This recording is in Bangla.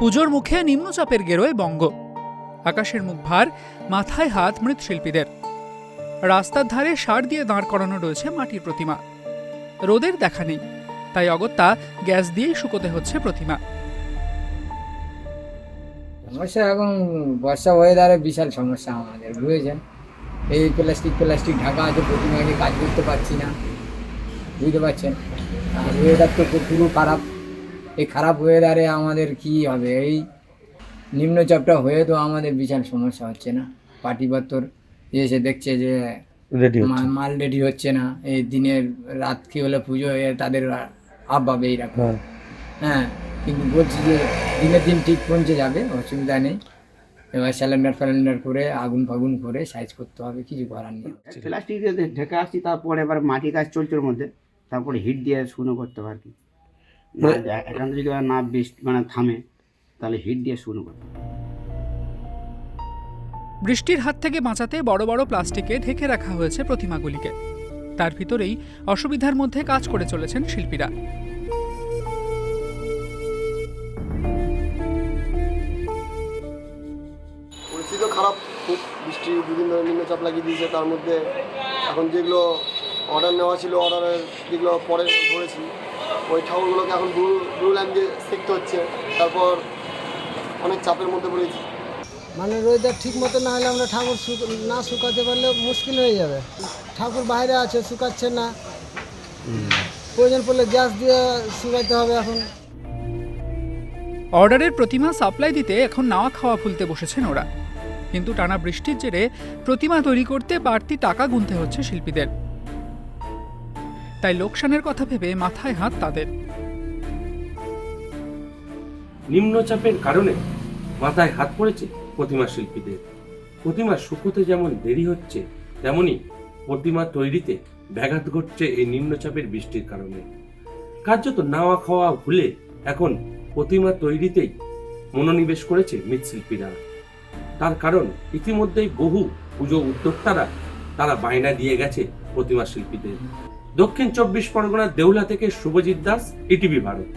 পুজোর মুখে নিম্নচাপের গেরোয় বঙ্গ। আকাশের মুখ ভার, মাথায় হাত মৃৎশিল্পীদের। রাস্তার ধারে সার দিয়ে দাঁড় করানো রয়েছে মাটির প্রতিমা। রোদের দেখা নেই, তাই অগত্যা গ্যাস দিয়েই শুকোতে হচ্ছে প্রতিমা। সমস্যা এখন বর্ষা ওয়েদারে বিশাল সমস্যা আমাদের, বুঝেছেন। এই প্লাস্টিক ঢাকা আছে, প্রতিমাকে কাজ করতে পারছি না, বুঝতে পারছেন। আর ওয়েদার তো পুরো খারাপ। এই খারাপ ওয়েদারে আমাদের কি হবে? এই নিম্নচাপটা হয়ে তো আমাদের বিশাল সমস্যা হচ্ছে না। পার্টিপত্তর এসে দেখছে যে মাল রেডি হচ্ছে না। এই দিনের রাত কি হলে পুজো হয়ে তাদের আবভাবে এইরকম। হ্যাঁ, কিন্তু বলছি যে দিনের দিন ঠিক পৌঁছে যাবে, অসুবিধা নেই। এবার স্যালেন্ডার করে আগুন ফাগুন করে সাইজ করতে হবে, কিছু করার নেই। প্লাস্টিক দিয়ে ঢেকে আসছি, তারপরে এবার মাটি কাজ চলছে ওর মধ্যে, তারপরে হিট দিয়ে শুকনো করতে পারি। এখন যদি না বৃষ্টি থামে, তাহলে হিট দিয়ে শুকনো করতে হবে। বৃষ্টির হাত থেকে বাঁচাতে বড় বড় প্লাস্টিকে ঢেকে রাখা হয়েছে প্রতিমাগুলিকে। তার ভিতরেই অসুবিধার মধ্যে কাজ করে চলেছেন শিল্পীরা। পরিস্থিতি খারাপ, খুব বৃষ্টি, বিভিন্ন নিম্নচাপ লাগিয়ে দিয়েছে। তার মধ্যে এখন যেগুলো অর্ডার নেওয়া ছিল, অর্ডারের যেগুলো পরে ধরেছি, ওই ঠাকুরগুলোকে এখন ব্লু ল্যাম্প দিয়ে শিখতে হচ্ছে। তারপর অনেক চাপের মধ্যে পড়েছি। ওয়েদার ঠিক মতো না হলে আমরা ঠাকুর না শুকাতে পারলে মুশকিল হয়ে যাবে। ঠাকুর বাইরে আছে, শুকাচ্ছে না, প্রয়োজন পড়লে গ্যাস দিয়ে শুকাতে হবে। এখন অর্ডারের প্রতিমা সাপ্লাই দিতে এখন নাওয়া খাওয়া ভুলতে বসেছেন ওরা। কিন্তু টানা বৃষ্টির জেরে প্রতিমা তৈরি করতে বাড়তি টাকা গুনতে হচ্ছে শিল্পীদের। তাই লোকসানের কথা ভেবে মাথায় হাত তাদের। নিম্নচাপের কারণে মাথায় হাত পড়েছে প্রতিমা শিল্পীদের। প্রতিমা শুকোতে যেমন দেরি হচ্ছে, তেমনি প্রতিমা তৈরিতে ব্যাঘাত ঘটছে এই নিম্নচাপের বৃষ্টির কারণে। কার্যত নাওয়া খাওয়া ভুলে এখন প্রতিমা তৈরিতেই মনোনিবেশ করেছে মৃৎশিল্পীরা। তার কারণ ইতিমধ্যেই বহু পুজো উদ্যোক্তারা তারা বায়না দিয়ে গেছে প্রতিমা শিল্পীদের। দক্ষিণ 24 পরগনার দেউলা থেকে শুভজিৎ দাস, ইটিভি ভারত।